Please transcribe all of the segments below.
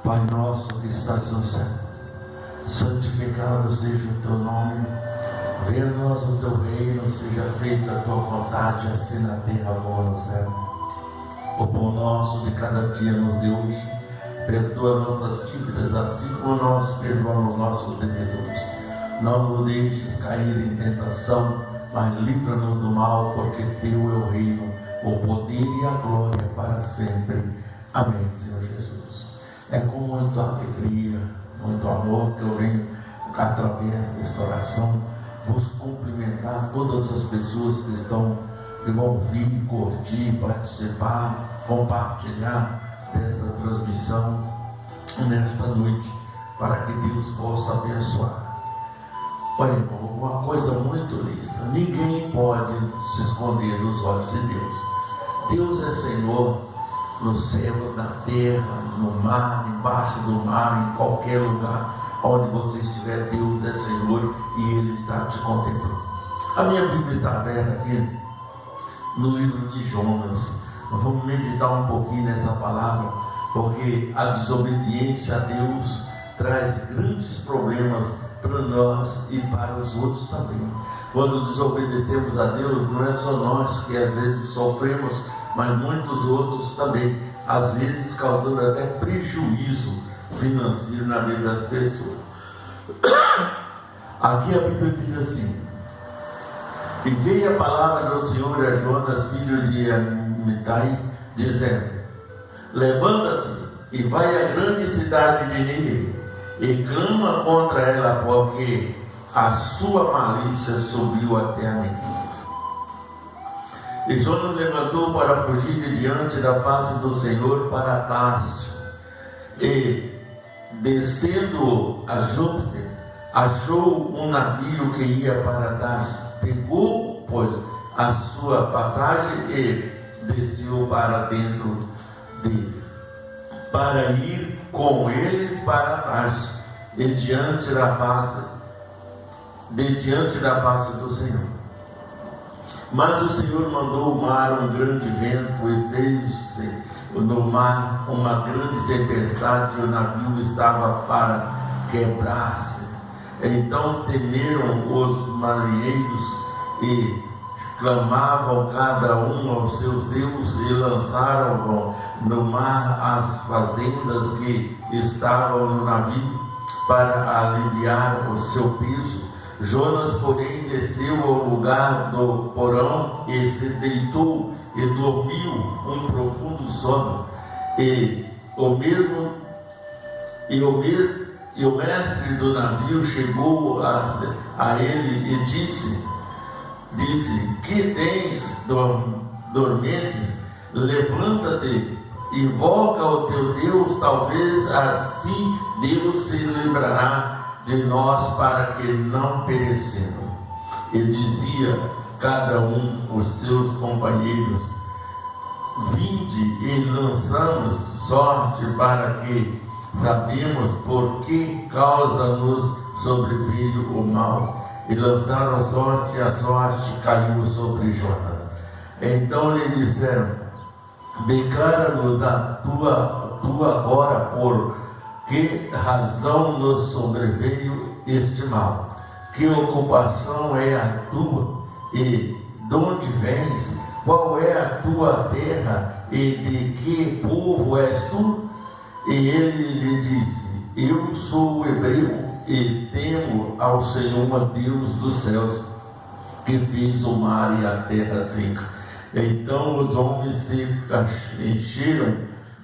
Pai nosso que estás no céu, santificado seja o teu nome. Venha a nós o teu reino, seja feita a tua vontade, assim na terra como no céu. O pão nosso de cada dia nos dê hoje. Perdoa nossas dívidas, assim como nós perdoamos nossos devedores. Não nos deixes cair em tentação, mas livra-nos do mal, porque teu é o reino, o poder e a glória para sempre. Amém, Senhor Jesus. É com muita alegria, muito amor que eu venho, através desta oração, vos cumprimentar todas as pessoas que vão vir, curtir, participar, compartilhar dessa transmissão nesta noite, para que Deus possa abençoar. Olha, irmão, uma coisa muito lista: ninguém pode se esconder dos olhos de Deus. Deus é Senhor nos céus, na terra, no mar, embaixo do mar, em qualquer lugar onde você estiver. Deus é Senhor e Ele está te contemplando. A minha Bíblia está aberta aqui no livro de Jonas. Nós vamos meditar um pouquinho nessa palavra, porque a desobediência a Deus traz grandes problemas para nós e para os outros também. Quando desobedecemos a Deus, não é só nós que às vezes sofremos, mas muitos outros também, às vezes causando até prejuízo financeiro na vida das pessoas. Aqui a Bíblia diz assim: e veio a palavra do Senhor a Jonas, filho de Amitai, dizendo: levanta-te e vai à grande cidade de Nínive e clama contra ela, porque a sua malícia subiu até a mim. E Jonas levantou para fugir de diante da face do Senhor para Tarso, e descendo a Júpiter, achou um navio que ia para Tarso. Pegou, pois, a sua passagem e desceu para dentro dele, para ir com eles para Tarso, e diante da face do Senhor. Mas o Senhor mandou o mar um grande vento e fez-se no mar uma grande tempestade, e o navio estava para quebrar-se. Então temeram os marinheiros e clamavam cada um aos seus deuses e lançaram no mar as fazendas que estavam no navio para aliviar o seu peso. Jonas, porém, desceu ao lugar do porão e se deitou e dormiu um profundo sono. E o mestre do navio chegou a ele e disse: que tens, dormentes? Levanta-te, invoca o teu Deus, talvez assim Deus se lembrará de nós para que não perecemos. E dizia cada um os seus companheiros: vinde e lançamos sorte, para que sabemos por que causa nos sobreveio o mal. E lançaram sorte, e a sorte caiu sobre Jonas. Então lhe disseram: declara-nos a tua agora por que razão nos sobreveio este mal? Que ocupação é a tua? E de onde vens? Qual é a tua terra? E de que povo és tu? E ele lhe disse: eu sou hebreu e temo ao Senhor Deus dos céus, que fez o mar e a terra seca. Então os homens se encheram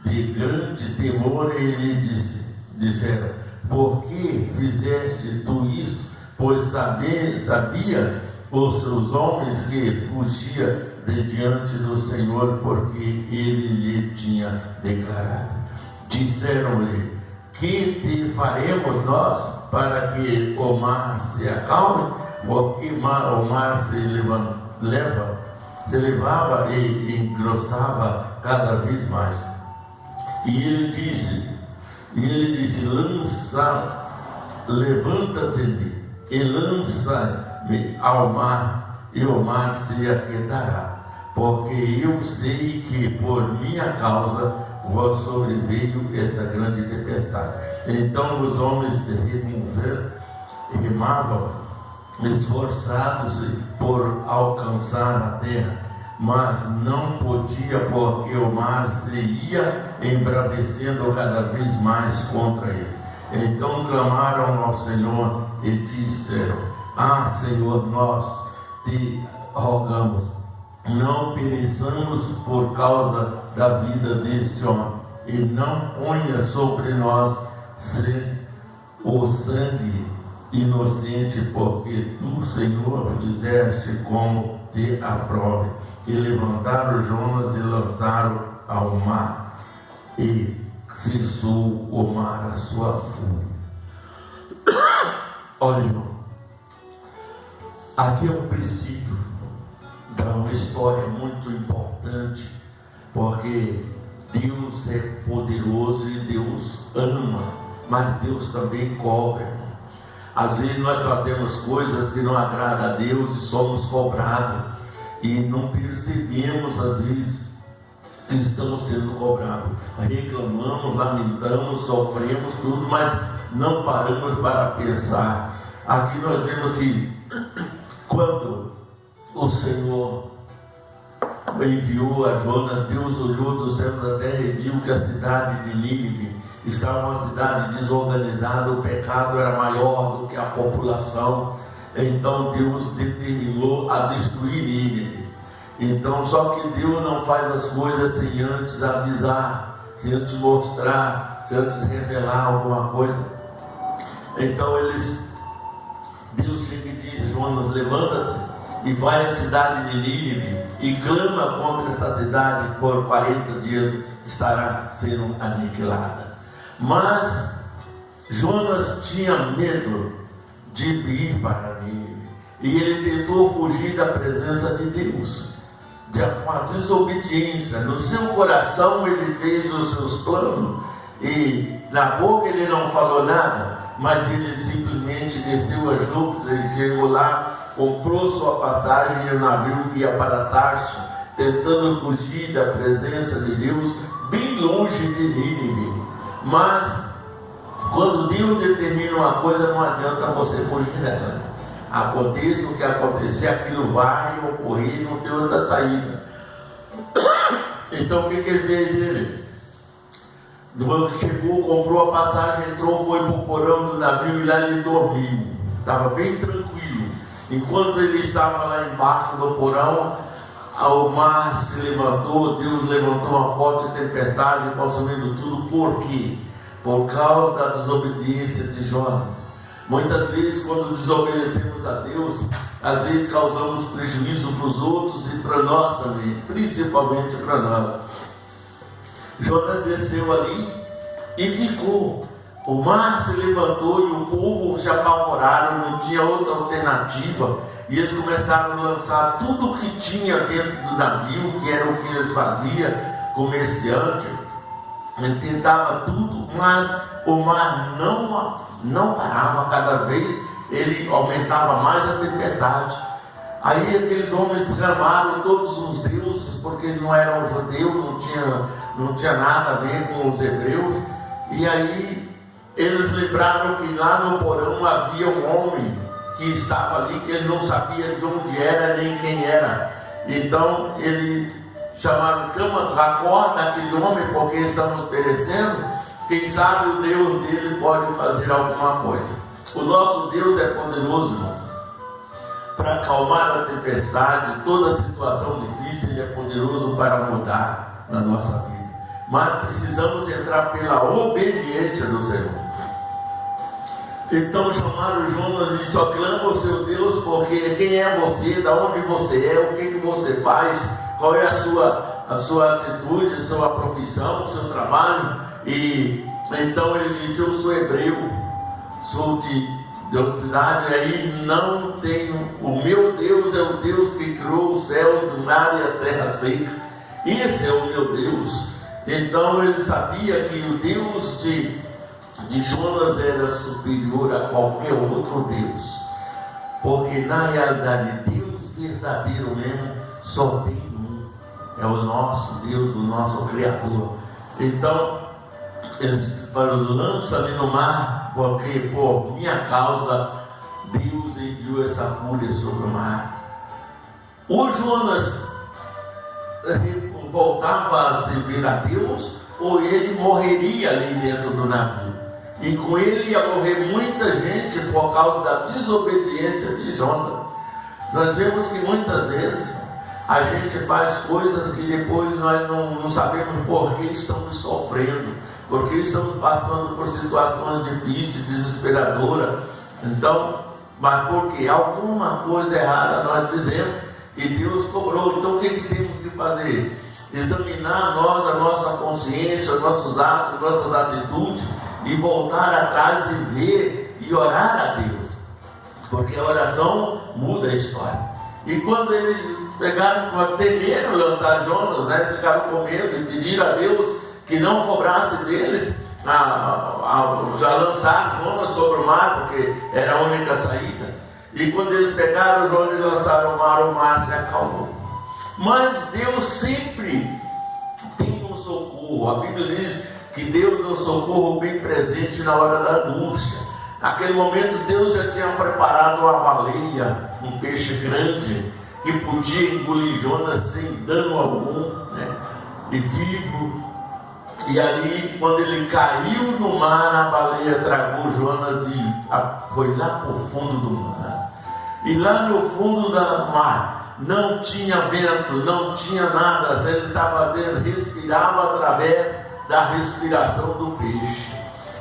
de grande temor e lhe disseram: por que fizeste tu isto? Pois sabia os seus homens que fugia de diante do Senhor, porque ele lhe tinha declarado. Disseram-lhe: que te faremos nós para que o mar se acalme? Porque o mar se levava e engrossava cada vez mais. E ele disse: levanta-te e lança-me ao mar, e o mar se aquietará, porque eu sei que por minha causa vos sobreveio esta grande tempestade. Então os homens remavam, esforçados-se por alcançar a terra, mas não podia, porque o mar se ia embravecendo cada vez mais contra eles. Então clamaram ao Senhor e disseram: Ah, Senhor, nós te rogamos, não pereçamos por causa da vida deste homem, e não ponha sobre nós o sangue inocente, porque tu, Senhor, fizeste como te aprove. E levantaram Jonas e lançaram ao mar, e cessou o mar a sua fúria. Olha, irmão, aqui é um princípio de uma história muito importante, porque Deus é poderoso e Deus ama, mas Deus também cobra. Às vezes nós fazemos coisas que não agradam a Deus e somos cobrados, e não percebemos às vezes que estamos sendo cobrados. Reclamamos, lamentamos, sofremos tudo, mas não paramos para pensar. Aqui nós vemos que quando o Senhor enviou a Jonas, Deus olhou do céu da terra e viu que a cidade de Nínive estava uma cidade desorganizada, o pecado era maior do que a população. Então Deus determinou a destruir Nínive. Então, só que Deus não faz as coisas sem antes avisar, sem antes mostrar, sem antes revelar alguma coisa. Então Deus chega e diz: Jonas, levanta-te e vai à cidade de Nínive e clama contra esta cidade, por 40 dias estará sendo aniquilada. Mas Jonas tinha medo de ir para Nínive, e ele tentou fugir da presença de Deus, com a desobediência. No seu coração ele fez os seus planos, e na boca ele não falou nada, mas ele simplesmente desceu a Júpiter e chegou lá, comprou sua passagem e o navio que ia para Tarso, tentando fugir da presença de Deus, bem longe de Nínive. Mas quando Deus determina uma coisa, não adianta você fugir dela. Aconteça o que acontecer, aquilo vai ocorrer, não tem outra saída. Então o que ele fez? Ele chegou, comprou a passagem, entrou, foi para o porão do navio e lá ele dormiu. Estava bem tranquilo. Enquanto ele estava lá embaixo do porão, o mar se levantou, Deus levantou uma forte tempestade, consumindo tudo. Por quê? Por causa da desobediência de Jonas. Muitas vezes, quando desobedecemos a Deus, às vezes causamos prejuízo para os outros e para nós também, principalmente para nós. Jonas desceu ali e ficou. O mar se levantou e o povo se apavoraram, não tinha outra alternativa. E eles começaram a lançar tudo o que tinha dentro do navio, que era o que eles faziam, comerciante. Ele tentava tudo, mas o mar não parava. Cada vez ele aumentava mais a tempestade. Aí aqueles homens clamaram todos os deuses, porque eles não eram judeus, não tinha nada a ver com os hebreus. E aí eles lembraram que lá no porão havia um homem que estava ali, que ele não sabia de onde era nem quem era. Então ele chamaram: acorda aquele homem, porque estamos perecendo. Quem sabe o Deus dele pode fazer alguma coisa. O nosso Deus é poderoso, irmão, para acalmar a tempestade, toda situação difícil. Ele é poderoso para mudar na nossa vida. Mas precisamos entrar pela obediência do Senhor. Então chamaram Jonas e disse: só clama o seu Deus, porque quem é você, da onde você é, o que você faz, qual é a sua atitude, a sua profissão, o seu trabalho. E então ele disse: eu sou hebreu, sou de outra cidade, aí não tenho, o meu Deus é o Deus que criou os céus, o mar e a terra seca. Esse é o meu Deus. Então ele sabia que o Deus de Jonas era superior a qualquer outro Deus, porque na realidade Deus verdadeiro mesmo só tem um, é o nosso Deus, o nosso Criador. Então eles falaram: lança-me no mar, porque por minha causa Deus enviou essa fúria sobre o mar. O Jonas voltava a servir a Deus, ou ele morreria ali dentro do navio. E com ele ia morrer muita gente por causa da desobediência de Jonas. Nós vemos que muitas vezes a gente faz coisas que depois nós não sabemos por que estamos sofrendo, porque estamos passando por situações difíceis, desesperadoras. Então, mas porque alguma coisa errada nós fizemos e Deus cobrou. Então o que temos que fazer? Examinar nós, a nossa consciência, os nossos atos, nossas atitudes, e voltar atrás e ver e orar a Deus, porque a oração muda a história. E quando eles pegaram, temeram lançar Jonas, né, eles ficaram com medo e pediram a Deus que não cobrasse deles já lançar Jonas sobre o mar, porque era a única saída. E quando eles pegaram Jonas e lançaram o mar se acalmou. Mas Deus sempre tem um socorro. A Bíblia diz que Deus é o socorro bem presente na hora da angústia. Naquele momento Deus já tinha preparado uma baleia, um peixe grande, que podia engolir Jonas sem dano algum, né? E vivo. E ali, quando ele caiu no mar, a baleia tragou Jonas e foi lá para o fundo do mar. E lá no fundo do mar não tinha vento, não tinha nada. Ele estava dentro, respirava através da respiração do peixe.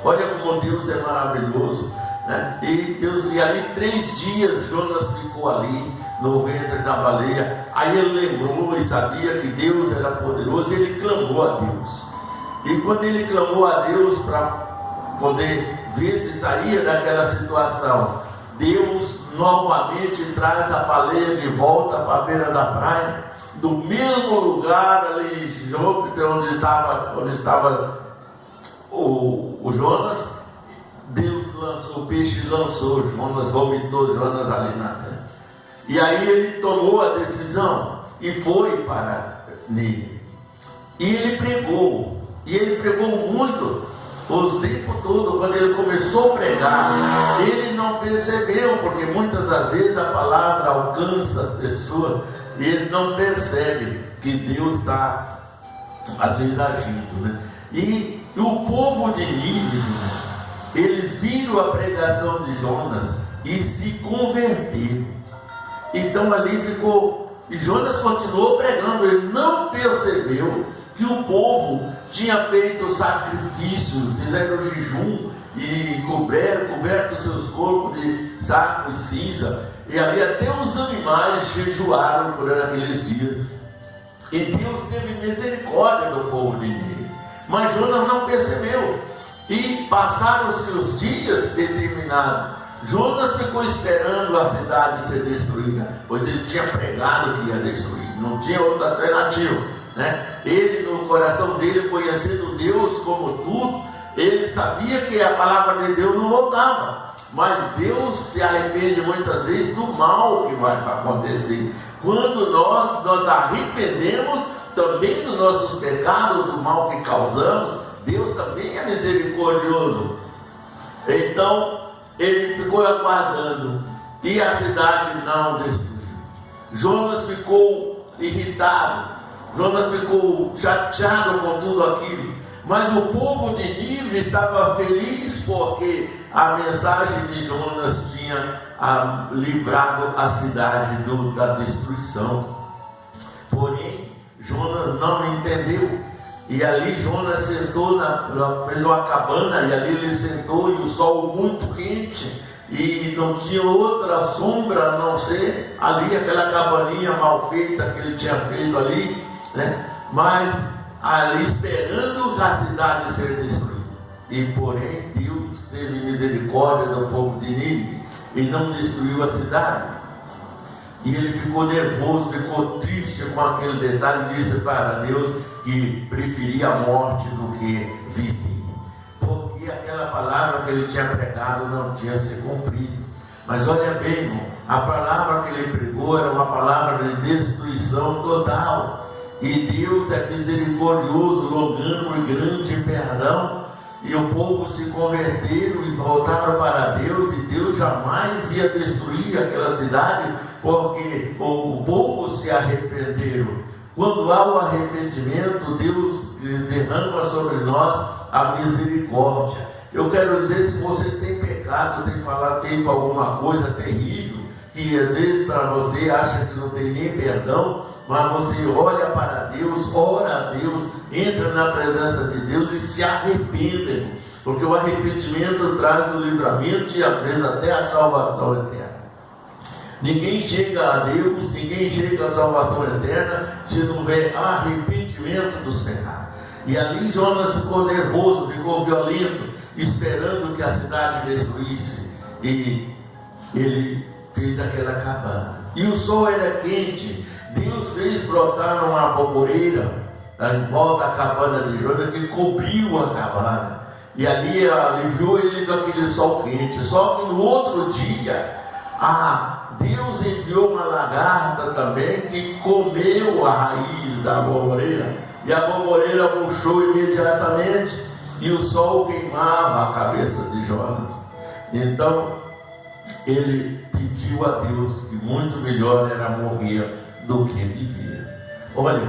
Olha como Deus é maravilhoso, né? E ali 3 dias Jonas ficou ali no ventre da baleia. Aí ele lembrou e sabia que Deus era poderoso, e ele clamou a Deus. E quando ele clamou a Deus para poder ver se saía daquela situação, Deus novamente traz a baleia de volta para a beira da praia, do mesmo lugar ali, onde estava o Jonas. Deus lançou o peixe, lançou Jonas, vomitou Jonas ali na terra. E aí ele tomou a decisão e foi para Nínive. E ele pregou. E ele pregou muito o tempo todo. Quando ele começou a pregar, ele não percebeu, porque muitas das vezes a palavra alcança as pessoas e eles não percebem que Deus está, às vezes, agindo, né? E o povo de Nínive, eles viram a pregação de Jonas e se converteram. Então ali ficou, e Jonas continuou pregando. Ele não percebeu que o povo tinha feito sacrifícios, fizeram jejum e coberto seus corpos de saco e cinza, e ali até os animais jejuaram por aqueles dias. E Deus teve misericórdia do povo de Nínive, mas Jonas não percebeu. E passaram-se os dias determinados. Jonas ficou esperando a cidade ser destruída, pois ele tinha pregado que ia destruir, não tinha outra alternativa, né? Ele, no coração dele, conhecendo Deus como tudo, ele sabia que a palavra de Deus não voltava. Mas Deus se arrepende muitas vezes do mal que vai acontecer. Quando nós arrependemos também dos nossos pecados, do mal que causamos, Deus também é misericordioso. Então ele ficou aguardando, e a cidade não destruiu. Jonas ficou irritado, Jonas ficou chateado com tudo aquilo. Mas o povo de Nínive estava feliz, porque a mensagem de Jonas tinha livrado a cidade da destruição. Porém, Jonas não entendeu. E ali Jonas sentou, fez uma cabana, e ali ele sentou, e o sol muito quente, e não tinha outra sombra a não ser ali aquela cabaninha mal feita que ele tinha feito ali, né? Mas ali esperando a cidade ser destruída. E porém Deus teve misericórdia do povo de Nínive e não destruiu a cidade. E ele ficou nervoso, ficou triste com aquele detalhe, e disse para Deus que preferia a morte do que viver, porque aquela palavra que ele tinha pregado não tinha se cumprido. Mas olha bem, irmão, a palavra que ele pregou era uma palavra de destruição total. E Deus é misericordioso, longânimo e grande em perdão. E o povo se converteram e voltaram para Deus, e Deus jamais ia destruir aquela cidade, porque o povo se arrependeram. Quando há o arrependimento, Deus derrama sobre nós a misericórdia. Eu quero dizer, se você tem pecado, tem feito alguma coisa terrível, que às vezes para você acha que não tem nem perdão, mas você olha para Deus, ora a Deus, entra na presença de Deus e se arrependa, porque o arrependimento traz o livramento e às vezes até a salvação eterna. Ninguém chega a Deus, ninguém chega à salvação eterna se não houver arrependimento dos pecados. E ali Jonas ficou nervoso, ficou violento, esperando que a cidade destruísse, e ele fez aquela cabana. E o sol era quente. Deus fez brotar uma aboboreira em volta da cabana de Jonas, que cobriu a cabana, e ali aliviou ele daquele sol quente. Só que no outro dia, Deus enviou uma lagarta também, que comeu a raiz da aboboreira, e a aboboreira murchou imediatamente, e o sol queimava a cabeça de Jonas. Então ele pediu a Deus que muito melhor era morrer do que viver. Olha,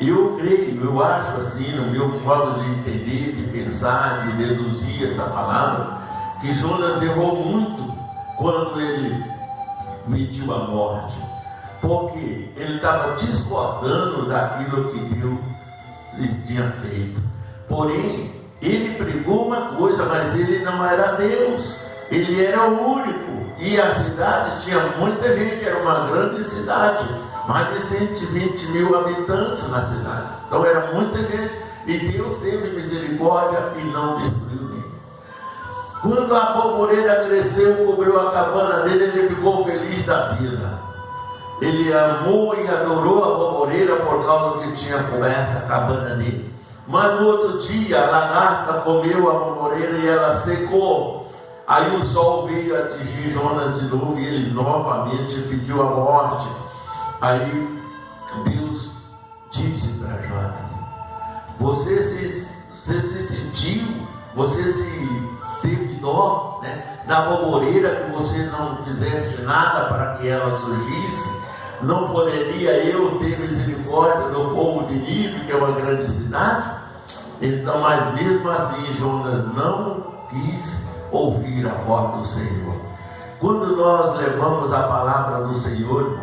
eu creio, eu acho assim, no meu modo de entender, de pensar, de deduzir essa palavra, que Jonas errou muito quando ele mediu a morte, porque ele estava discordando daquilo que Deus tinha feito. Porém, ele pregou uma coisa, mas ele não era Deus, ele era o único. E a cidade tinha muita gente, era uma grande cidade, mais de 120 mil habitantes na cidade. Então era muita gente, e Deus teve misericórdia e não destruiu ninguém. Quando a aboboreira cresceu, cobriu a cabana dele, ele ficou feliz da vida. Ele amou e adorou a aboboreira por causa que tinha coberto a cabana dele. Mas no outro dia, a lagarta comeu a aboboreira e ela secou. Aí o sol veio atingir Jonas de novo, e ele novamente pediu a morte. Aí Deus disse para Jonas: você se sentiu, você se teve dó, né, da aboboreira, que você não fizeste nada para que ela surgisse? Não poderia eu ter misericórdia do povo de Nínive, que é uma grande cidade? Então, mas mesmo assim Jonas não quis ouvir a voz do Senhor. Quando nós levamos a palavra do Senhor,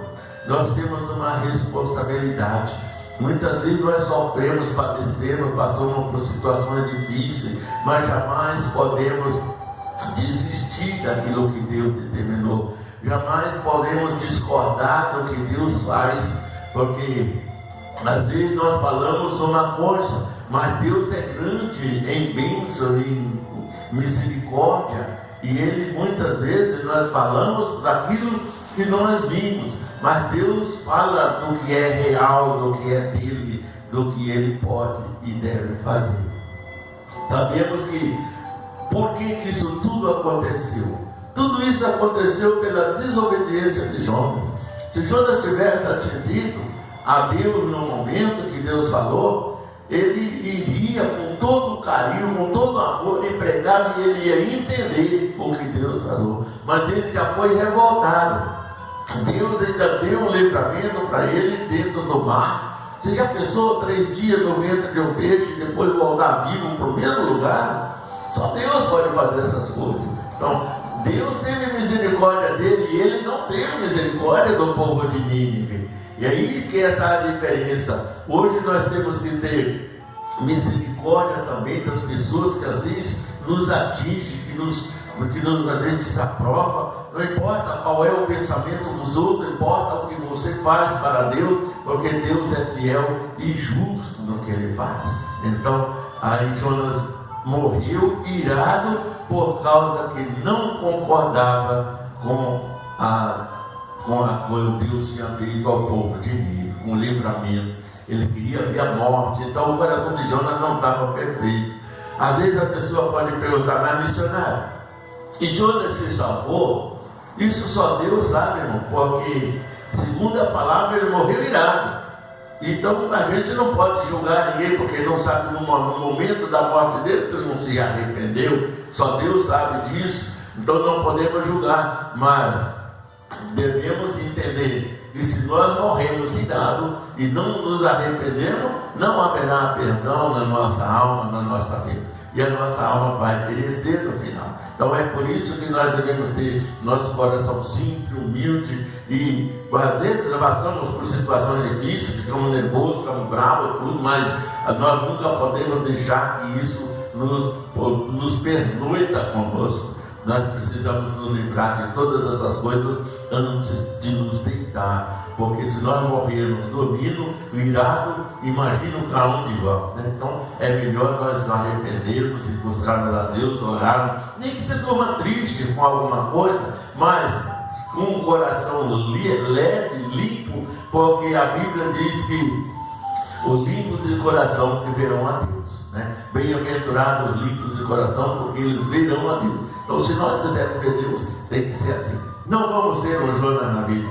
nós temos uma responsabilidade. Muitas vezes nós sofremos, padecemos, passamos por situações difíceis, mas jamais podemos desistir daquilo que Deus determinou. Jamais podemos discordar do que Deus faz, porque às vezes nós falamos uma coisa, mas Deus é grande em bênção e misericórdia, e Ele, muitas vezes nós falamos daquilo que nós vimos, mas Deus fala do que é real, do que é dele, do que Ele pode e deve fazer. Sabemos que por que isso tudo aconteceu? Tudo isso aconteceu pela desobediência de Jonas. Se Jonas tivesse atendido a Deus no momento que Deus falou, ele iria com todo carinho, com todo amor, e pregar, e ele ia entender o que Deus falou. Mas ele já foi revoltado. Deus ainda deu um livramento para ele dentro do mar. Você já pensou 3 dias no ventre de um peixe e depois voltar vivo para o mesmo lugar? Só Deus pode fazer essas coisas. Então, Deus teve misericórdia dele, e ele não teve misericórdia do povo de Nínive. E aí que está a diferença. Hoje nós temos que ter misericórdia também das pessoas que às vezes nos atingem, que às vezes desaprova. Não importa qual é o pensamento dos outros, importa o que você faz para Deus, porque Deus é fiel e justo no que Ele faz. Então, aí Jonas morreu irado por causa que não concordava com a coisa que Deus tinha feito ao povo de Nínive, com o livramento. Ele queria ver a morte. Então o coração de Jonas não estava perfeito. Às vezes a pessoa pode perguntar: mas missionário, e Jonas se salvou? Isso só Deus sabe, irmão, porque segundo a palavra ele morreu irado. Então a gente não pode julgar ninguém, porque não sabe no momento da morte dele que não se arrependeu, só Deus sabe disso, então não podemos julgar, mas devemos entender que se nós morremos idado e não nos arrependemos, não haverá perdão na nossa alma, na nossa vida. E a nossa alma vai perecer no final. Então é por isso que nós devemos ter nosso coração simples, humilde, e às vezes passamos por situações difíceis, ficamos nervosos, ficamos bravos, tudo, mas nós nunca podemos deixar que isso nos pernoita conosco. Nós precisamos nos livrar de todas essas coisas antes de nos deitar, porque se nós morrermos dormindo, irado, imagina para onde vamos, né? Então é melhor nós nos arrependermos e buscarmos a Deus, orarmos, nem que você durma triste com alguma coisa, mas com o coração leve, limpo, porque a Bíblia diz que os limpos de coração que verão a Deus, né? Bem-aventurados os limpos de coração, porque eles verão a Deus. Então, se nós quisermos ver Deus, tem que ser assim. Não vamos ser um Jonas na vida,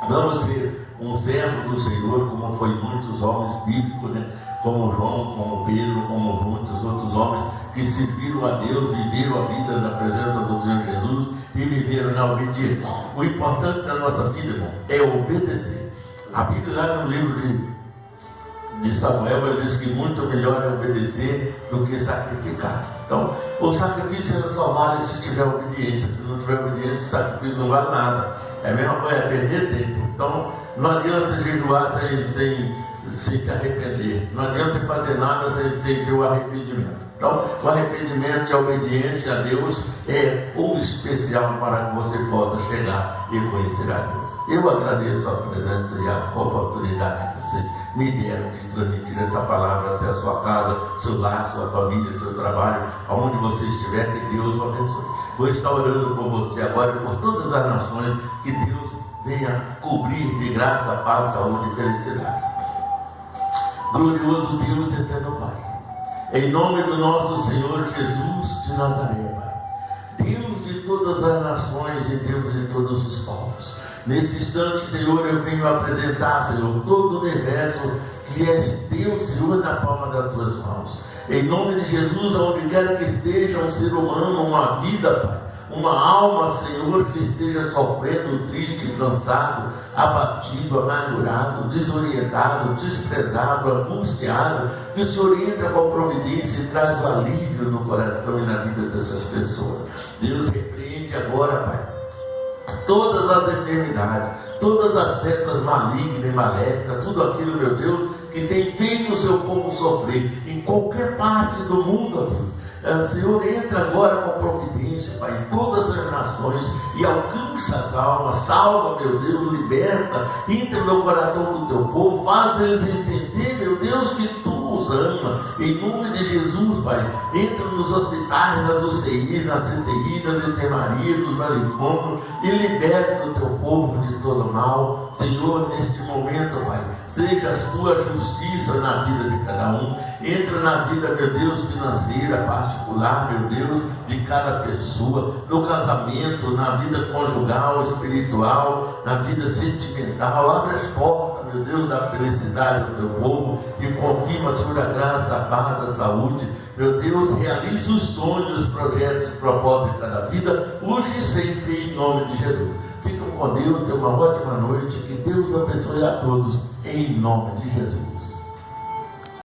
vamos ser um servo do Senhor, como foi muitos homens bíblicos, né? Como João, como Pedro, como muitos outros homens que serviram a Deus, viveram a vida na presença do Senhor Jesus e viveram na obediência. O importante na nossa vida, irmão, é obedecer. A Bíblia, lá no livro de Samuel, ele diz que muito melhor é obedecer do que sacrificar. Então, o sacrifício só vale se tiver obediência. Se não tiver obediência, o sacrifício não vale nada. É a mesma coisa, é perder tempo. Então, não adianta jejuar sem se arrepender. Não adianta fazer nada sem ter o arrependimento. Então, o arrependimento e a obediência a Deus é o especial para que você possa chegar e conhecer a Deus. Eu agradeço a presença e a oportunidade que vocês me deram de transmitir essa palavra até a sua casa, seu lar, sua família, seu trabalho, aonde você estiver, que Deus o abençoe. Vou estar orando por você agora e por todas as nações, que Deus venha cobrir de graça, paz, saúde e felicidade. Glorioso Deus, eterno Pai, em nome do nosso Senhor Jesus de Nazaré, Pai, Deus de todas as nações e Deus de todos os povos, nesse instante, Senhor, eu venho apresentar, Senhor, todo o universo que és Deus, Senhor, na palma das tuas mãos. Em nome de Jesus, aonde quer que esteja um ser humano, uma vida, Pai, uma alma, Senhor, que esteja sofrendo, triste, cansado, abatido, amargurado, desorientado, desprezado, angustiado, que o Senhor entra com providência e traz o alívio no coração e na vida dessas pessoas. Deus, repreende agora, Pai, todas as enfermidades, todas as setas malignas e maléficas, tudo aquilo, meu Deus, que tem feito o seu povo sofrer em qualquer parte do mundo, ó Deus. Senhor, entra agora com providência, Pai, em todas as nações e alcança as almas, salva, meu Deus, liberta, entra no coração do teu povo, faz eles entender, meu Deus, que tu os ama, em nome de Jesus, Pai. Entra nos hospitais, nas UCIs, nas CTI, nas enfermarias, nos manicômios e liberta o teu povo de todo mal, Senhor, neste momento, Pai. Seja a tua justiça na vida de cada um, entra na vida, meu Deus, financeira, particular, meu Deus, de cada pessoa, no casamento, na vida conjugal, espiritual, na vida sentimental. Abre as portas, meu Deus, da felicidade do teu povo e confirma, Senhor, a graça, a paz, a saúde. Meu Deus, realiza os sonhos, os projetos, os propósitos de cada vida, hoje e sempre, em nome de Jesus. Fiquem com Deus, tenham uma ótima noite, que Deus abençoe a todos, em nome de Jesus.